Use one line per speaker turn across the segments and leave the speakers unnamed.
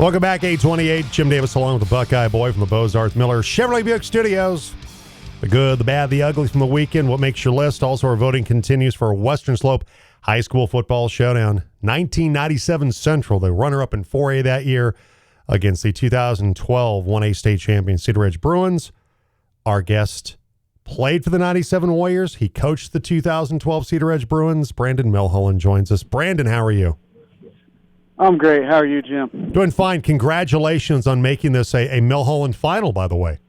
Welcome back, 828. Jim Davis along with the Buckeye Boy from the Beaux-Arts Miller Chevrolet Buick Studios. The good, the bad, the ugly from the weekend. What makes your list? Also, our voting continues for Western Slope High School Football Showdown. 1997 Central, the runner-up in 4A that year against the 2012 1A state champion Cedaredge Bruins. Our guest played for the 97 Warriors. He coached the 2012 Cedaredge Bruins. Brandon Millholland joins us. Brandon, how are you?
I'm great. How are you, Jim?
Doing fine. Congratulations on making this a Millholland final, by the way.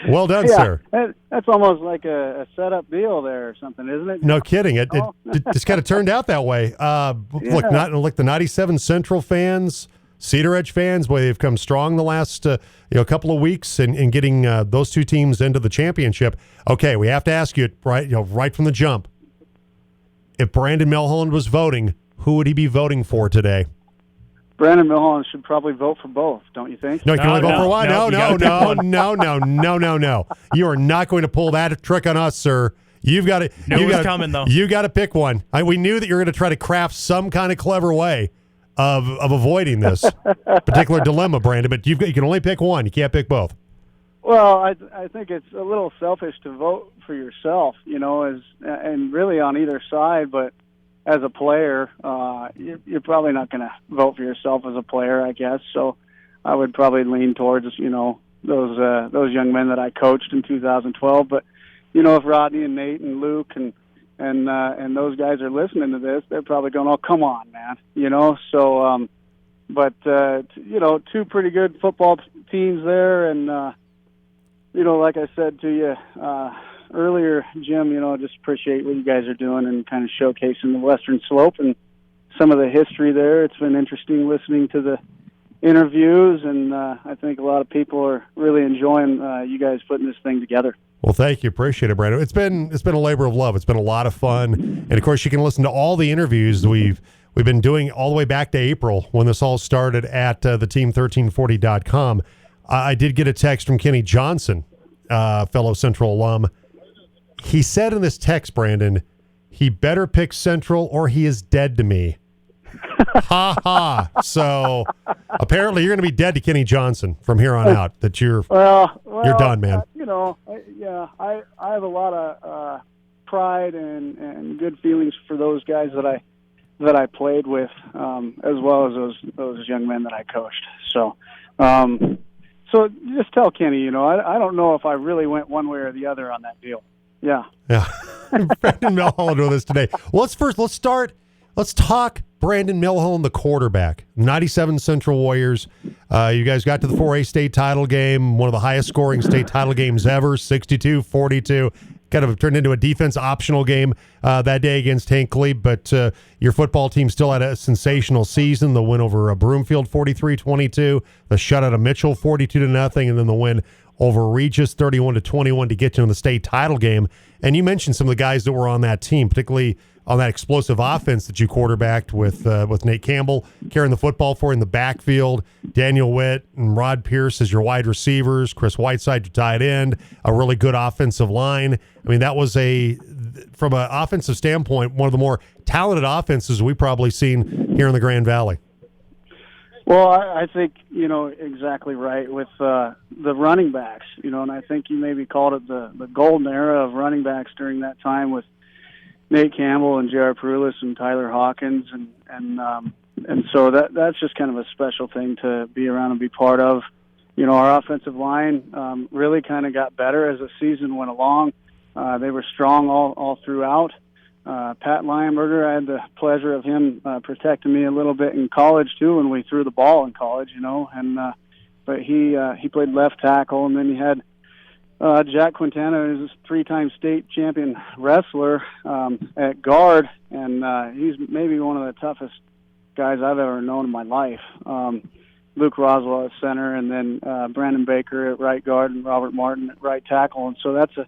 Well done, sir.
That's almost like a set-up deal there or something, isn't it?
No kidding. It just kind of turned out that way. Look, not like the 97 Central fans, Cedaredge fans, boy, they've come strong the last couple of weeks in getting those two teams into the championship. Okay, we have to ask you right from the jump. If Brandon Millholland was voting, who would he be voting for today?
Brandon Millholland should probably vote for both, don't you think?
No, you can only vote for one. No. You are not going to pull that trick on us, sir. You've got to.
Coming though.
You got to pick one. We knew that you were going to try to craft some kind of clever way of avoiding this particular dilemma, Brandon. But you can only pick one. You can't pick both.
Well, I think it's a little selfish to vote for yourself, and really on either side, but as a player, you're probably not going to vote for yourself as a player, I guess. So I would probably lean towards, those young men that I coached in 2012. But, if Rodney and Nate and Luke and those guys are listening to this, they're probably going, "Oh, come on, man," So, two pretty good football teams there, and like I said to you earlier, Jim, just appreciate what you guys are doing and kind of showcasing the Western Slope and some of the history there. It's been interesting listening to the interviews, and I think a lot of people are really enjoying you guys putting this thing together.
Well, thank you. Appreciate it, Brandon. It's been a labor of love. It's been a lot of fun. And, of course, you can listen to all the interviews we've been doing all the way back to April when this all started at theteam1340.com. I did get a text from Kenny Johnson, fellow Central alum. He said in this text, Brandon, he better pick Central or he is dead to me. Ha ha. So apparently you're going to be dead to Kenny Johnson from here on out. That you're done, man.
I have a lot of pride and good feelings for those guys that I played with, as well as those young men that I coached. So just tell Kenny, I don't know if I really went one way or the other on that deal. Yeah.
Brandon Millholland with us today. Well, let's talk Brandon Millholland, the quarterback, 97 Central Warriors. You guys got to the 4A state title game, one of the highest scoring state title games ever, 62-42. Kind of turned into a defense optional game that day against Hinckley, but your football team still had a sensational season. The win over Broomfield 43-22, the shutout of Mitchell 42-0, and then the win over Regis 31-21 to get you in the state title game. And you mentioned some of the guys that were on that team, particularly on that explosive offense that you quarterbacked with Nate Campbell carrying the football for you in the backfield, Daniel Witt and Rod Pierce as your wide receivers, Chris Whiteside your tight end, a really good offensive line. I mean, that was from an offensive standpoint, one of the more talented offenses we've probably seen here in the Grand Valley.
Well, I think, exactly right with the running backs, and I think you maybe called it the golden era of running backs during that time with Nate Campbell and J.R. Perulis and Tyler Hawkins. And so that's just kind of a special thing to be around and be part of. Our offensive line really kind of got better as the season went along. They were strong all throughout. Pat Lionberger, I had the pleasure of him protecting me a little bit in college too when we threw the ball in college, but he played left tackle, and then you had Jack Quintana, who's a three-time state champion wrestler at guard, and he's maybe one of the toughest guys I've ever known in my life. Luke Roswell at center, and then Brandon Baker at right guard, and Robert Martin at right tackle, and so that's a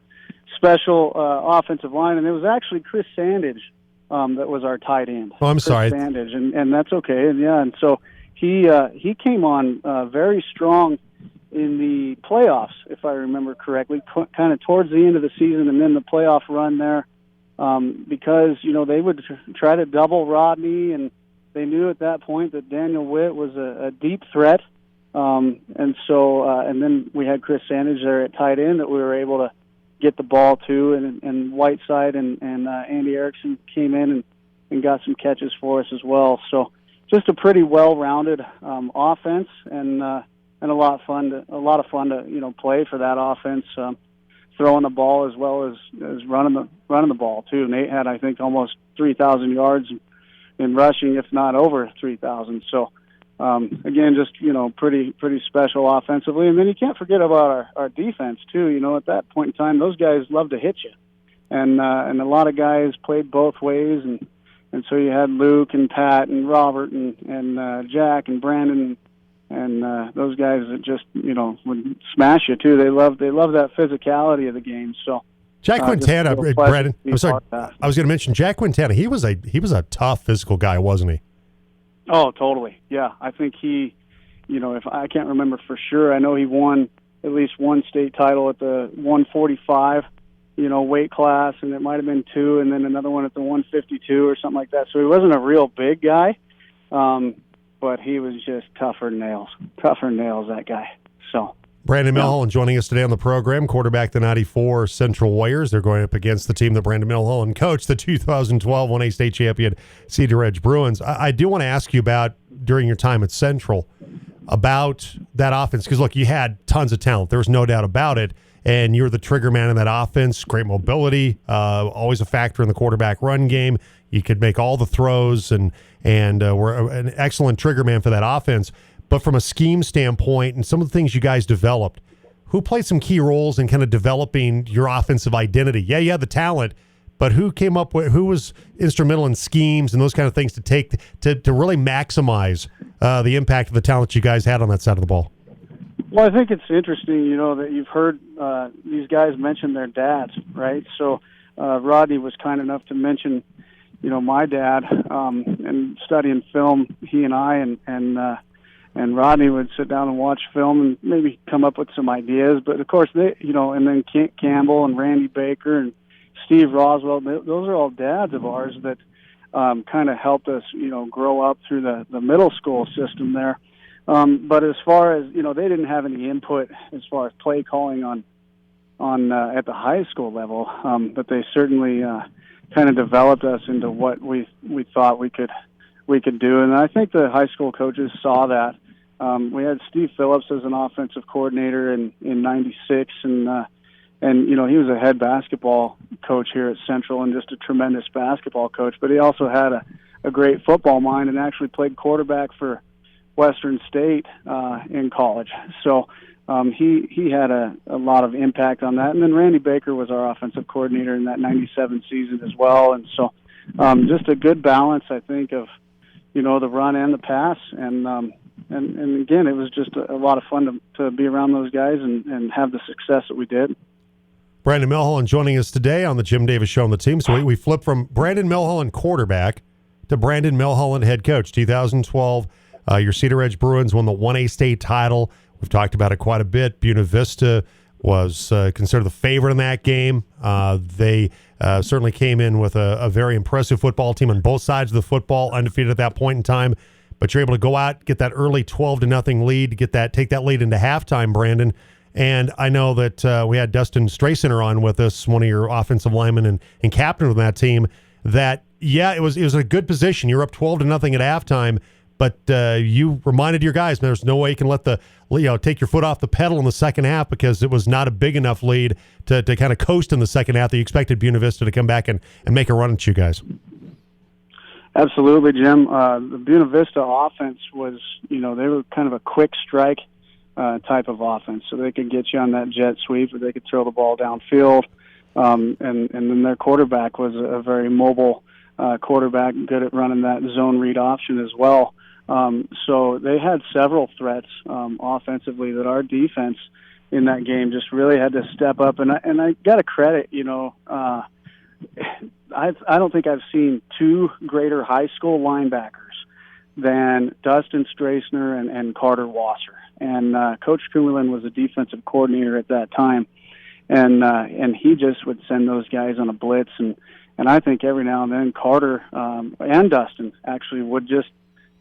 special offensive line, and it was actually Chris Sandage that was our tight end.
Oh, I'm sorry.
Sandage, and that's okay. And so he came on very strong in the playoffs, if I remember correctly, kind of towards the end of the season, and then the playoff run there, because they would try to double Rodney, and They knew at that point that Daniel Witt was a deep threat. And then we had Chris Sandage there at tight end that we were able to get the ball to, and Whiteside and Andy Erickson came in and got some catches for us as well. So just a pretty well-rounded offense, and a lot of fun to play for that offense, throwing the ball as well as running the ball too. Nate had, I think, almost 3,000 yards in rushing, if not over 3,000. So again, just pretty special offensively. And then you can't forget about our defense too. At that point in time, those guys love to hit you, and a lot of guys played both ways, and so you had Luke and Pat and Robert and Jack and Brandon and those guys that just would smash you too. They love that physicality of the game. So
Jack Quintana, Brandon. I'm sorry, I was going to mention Jack Quintana. He was a tough physical guy, wasn't he?
Oh, totally. Yeah, I think he, if I can't remember for sure, I know he won at least one state title at the 145, weight class, and it might have been two, and then another one at the 152 or something like that. So he wasn't a real big guy, but he was just tougher than nails, that guy. So
Brandon Millholland joining us today on the program, quarterback the 94 Central Warriors. They're going up against the team that Brandon Millholland coached, the 2012 1A state champion Cedaredge Bruins. I do want to ask you about, during your time at Central, about that offense, because, look, you had tons of talent. There was no doubt about it, and you're the trigger man in that offense, great mobility, always a factor in the quarterback run game. You could make all the throws and were an excellent trigger man for that offense. But from a scheme standpoint and some of the things you guys developed, who played some key roles in kind of developing your offensive identity? Yeah, you had the talent, but who was instrumental in schemes and those kind of things to really maximize the impact of the talent you guys had on that side of the ball?
Well, I think it's interesting, that you've heard these guys mention their dads, right? So Rodney was kind enough to mention, my dad, and studying film, he and I, and Rodney would sit down and watch film and maybe come up with some ideas. But of course, and then Kent Campbell and Randy Baker and Steve Roswell, those are all dads of ours that kind of helped us, grow up through the middle school system there. But as far as, they didn't have any input as far as play calling on at the high school level. But they certainly kind of developed us into what we thought we could do. And I think the high school coaches saw that. We had Steve Phillips as an offensive coordinator in '96, and he was a head basketball coach here at Central and just a tremendous basketball coach. But he also had a great football mind and actually played quarterback for Western State in college. So he had a lot of impact on that. And then Randy Baker was our offensive coordinator in that '97 season as well. And so just a good balance, I think, of the run and the pass, and again, it was just a lot of fun to be around those guys and have the success that we did.
Brandon Millholland joining us today on the Jim Davis Show on the team. So we flip from Brandon Millholland quarterback to Brandon Millholland head coach. 2012, your Cedaredge Bruins won the 1A state title. We've talked about it quite a bit. Buena Vista was considered the favorite in that game. They certainly came in with a very impressive football team on both sides of the football, undefeated at that point in time. But you're able to go out, get that early 12-0 lead, take that lead into halftime, Brandon. And I know that we had Dustin Straciner on with us, one of your offensive linemen and captain of that team. That it was a good position. You're up 12-0 at halftime. But you reminded your guys, man, there's no way you can let take your foot off the pedal in the second half, because it was not a big enough lead to kind of coast in the second half that you expected Buena Vista to come back and make a run at you guys.
Absolutely, Jim. The Buena Vista offense was, they were kind of a quick strike type of offense, so they could get you on that jet sweep, or they could throw the ball downfield. And then their quarterback was a very mobile quarterback, good at running that zone read option as well. So they had several threats offensively that our defense in that game just really had to step up. And I got to credit, I don't think I've seen two greater high school linebackers than Dustin Straciner and Carter Wasser. And Coach Cumberland was a defensive coordinator at that time, and he just would send those guys on a blitz. And I think every now and then Carter and Dustin actually would just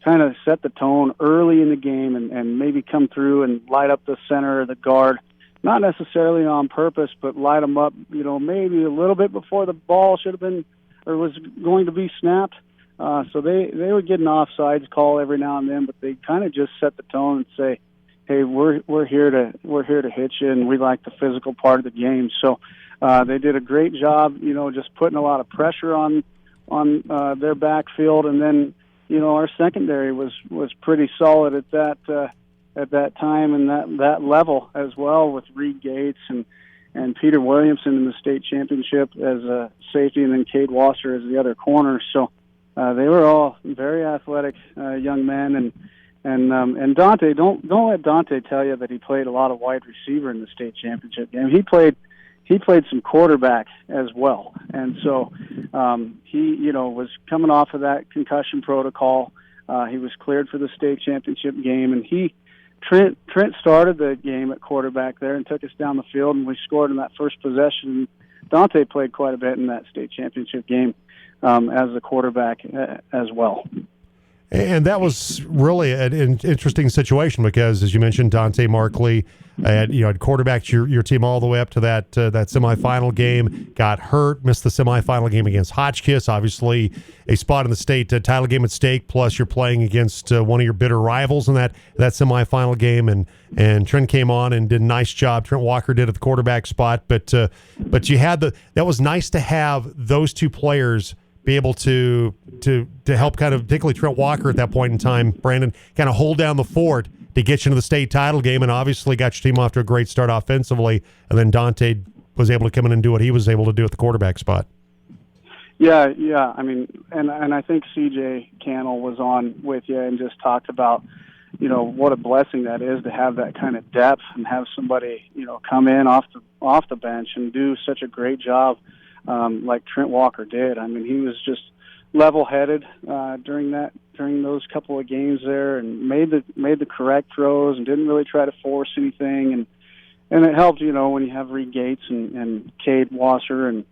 kind of set the tone early in the game and maybe come through and light up the center or the guard, not necessarily on purpose, but light them up, maybe a little bit before the ball should have been or was going to be snapped. So they would get an offsides call every now and then, but they kind of just set the tone and say, "Hey, we're here to hit you, and we like the physical part of the game." So they did a great job, just putting a lot of pressure on their backfield, and then our secondary was pretty solid at that time and that level as well, with Reed Gates and Peter Williamson in the state championship as a safety, and then Cade Wasser as the other corner. So they were all very athletic young men, and Dante. Don't let Dante tell you that he played a lot of wide receiver in the state championship game. He played some quarterback as well, and so he was coming off of that concussion protocol. He was cleared for the state championship game, and Trent started the game at quarterback there and took us down the field, and we scored in that first possession. Dante played quite a bit in that state championship game as a quarterback as well.
And that was really an interesting situation because, as you mentioned, Dante Markley had quarterbacked your team all the way up to that semifinal game, got hurt, missed the semifinal game against Hotchkiss. Obviously, a spot in the state title game at stake. Plus, you're playing against one of your bitter rivals in that semifinal game. And Trent came on and did a nice job. Trent Walker did at the quarterback spot, but you had that was nice to have those two players be able to help kind of, particularly Trent Walker at that point in time, Brandon, kind of hold down the fort to get you into the state title game, and obviously got your team off to a great start offensively, and then Dante was able to come in and do what he was able to do at the quarterback spot.
Yeah. I mean, and I think CJ Cannell was on with you and just talked about, what a blessing that is to have that kind of depth and have somebody, come in off the bench and do such a great job. Like Trent Walker did. I mean, he was just level-headed during those couple of games there, and made the correct throws and didn't really try to force anything. And it helped, when you have Reed Gates and Cade Wasser and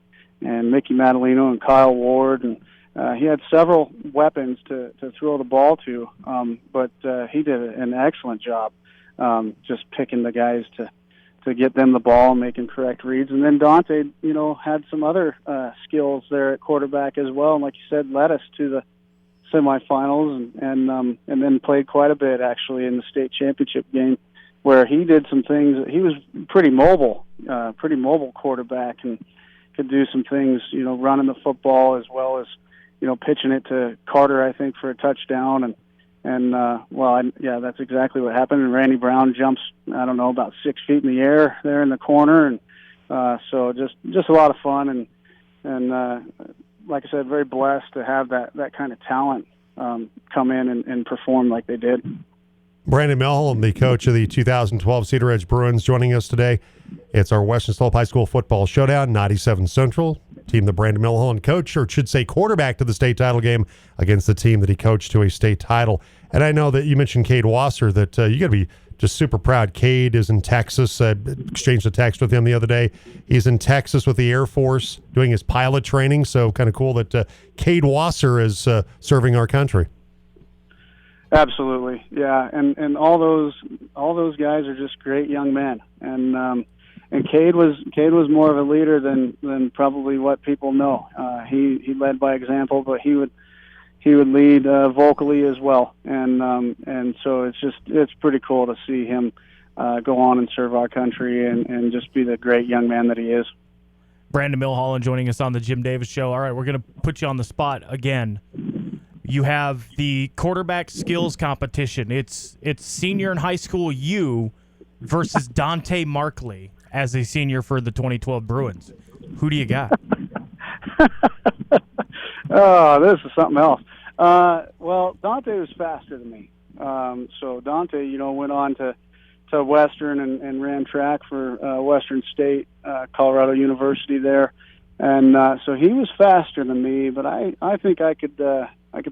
Mickey Madalino and Kyle Ward, and he had several weapons to throw the ball to. But he did an excellent job just picking the guys to get them the ball and making correct reads. And then Dante, had some other skills there at quarterback as well. And like you said, led us to the semifinals and then played quite a bit actually in the state championship game, where he did some things. He was pretty mobile quarterback, and could do some things, running the football as well as, pitching it to Carter, I think, for a touchdown. That's exactly what happened. And Randy Brown jumps, about 6 feet in the air there in the corner. And so just a lot of fun. And like I said, very blessed to have that kind of talent come in and perform like they did.
Brandon Millholland, the coach of the 2012 Cedaredge Bruins, joining us today. It's our Western Slope High School football showdown, 97 Central. Team that Brandon Millholland coached, or should say quarterback to the state title game, against the team that he coached to a state title. And I know that you mentioned Cade Wasser, that you got to be just super proud. Cade is in Texas. I exchanged a text with him the other day. He's in Texas with the Air Force doing his pilot training. So kind of cool that Cade Wasser is serving our country.
Absolutely, yeah, and all those guys are just great young men, and Cade was more of a leader than probably what people know. He led by example, but he would lead vocally as well, and so it's pretty cool to see him go on and serve our country and just be the great young man that he is.
Brandon Millholland joining us on the Jim Davis Show. All right, we're going to put you on the spot again. You have the quarterback skills competition. It's senior in high school you versus Dante Markley as a senior for the 2012 Bruins. Who do you got?
Oh, this is something else. Well, Dante was faster than me. So Dante, went on to Western and ran track for Western State, Colorado University there. And so he was faster than me, but I think I could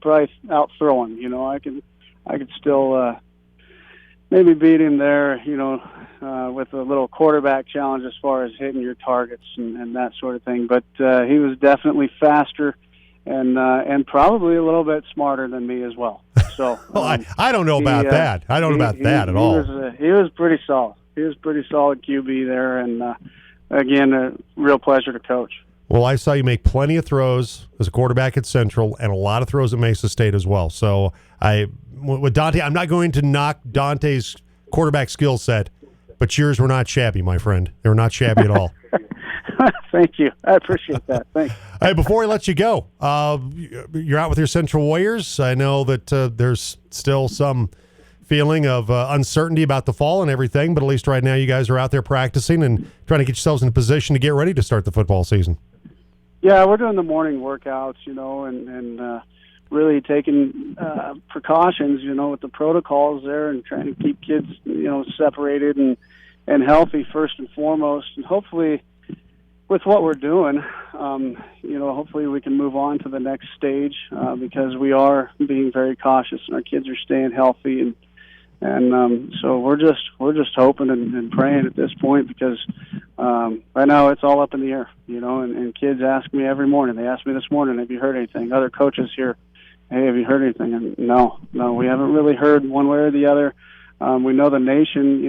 probably outthrow him. I could still maybe beat him there, with a little quarterback challenge as far as hitting your targets and that sort of thing. But he was definitely faster and probably a little bit smarter than me as well. So
I don't know about that. I don't know about that at all.
He was pretty solid. He was pretty solid QB there, and again, a real pleasure to coach.
Well, I saw you make plenty of throws as a quarterback at Central and a lot of throws at Mesa State as well. So with Dante, I'm not going to knock Dante's quarterback skill set, but yours were not shabby, my friend. They were not shabby at all.
Thank you. I appreciate that. Thanks.
Hey, before we let you go, you're out with your Central Warriors. I know that there's still some feeling of uncertainty about the fall and everything, but at least right now you guys are out there practicing and trying to get yourselves in a position to get ready to start the football season.
Yeah, we're doing the morning workouts, and really taking precautions, with the protocols there and trying to keep kids, separated and healthy first and foremost. And hopefully with what we're doing, hopefully we can move on to the next stage because we are being very cautious and our kids are staying healthy. And so we're just hoping and praying at this point because right now it's all up in the air, and kids ask me every morning. They ask me this morning, have you heard anything? Other coaches here, hey, have you heard anything? And no, we haven't really heard one way or the other. We know the nation,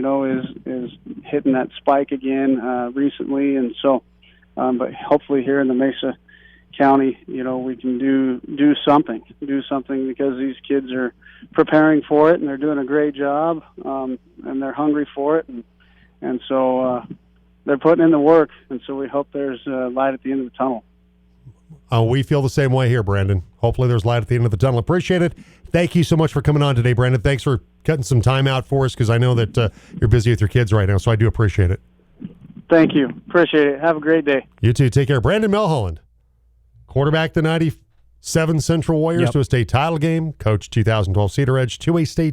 is hitting that spike again recently, and so, but hopefully here in the Mesa County, we can do something because these kids are preparing for it and they're doing a great job, and they're hungry for it, and so they're putting in the work, and so we hope there's light at the end of the tunnel.
We feel the same way here, Brandon. Hopefully there's light at the end of the tunnel. Appreciate it. Thank you so much for coming on today, Brandon. Thanks for cutting some time out for us because I know that you're busy with your kids right now, so I do appreciate it.
Thank you. Appreciate it. Have a great day.
You too. Take care. Brandon Millholland, quarterback the 97 Central Warriors to a state title game, coach 2012 Cedaredge to a state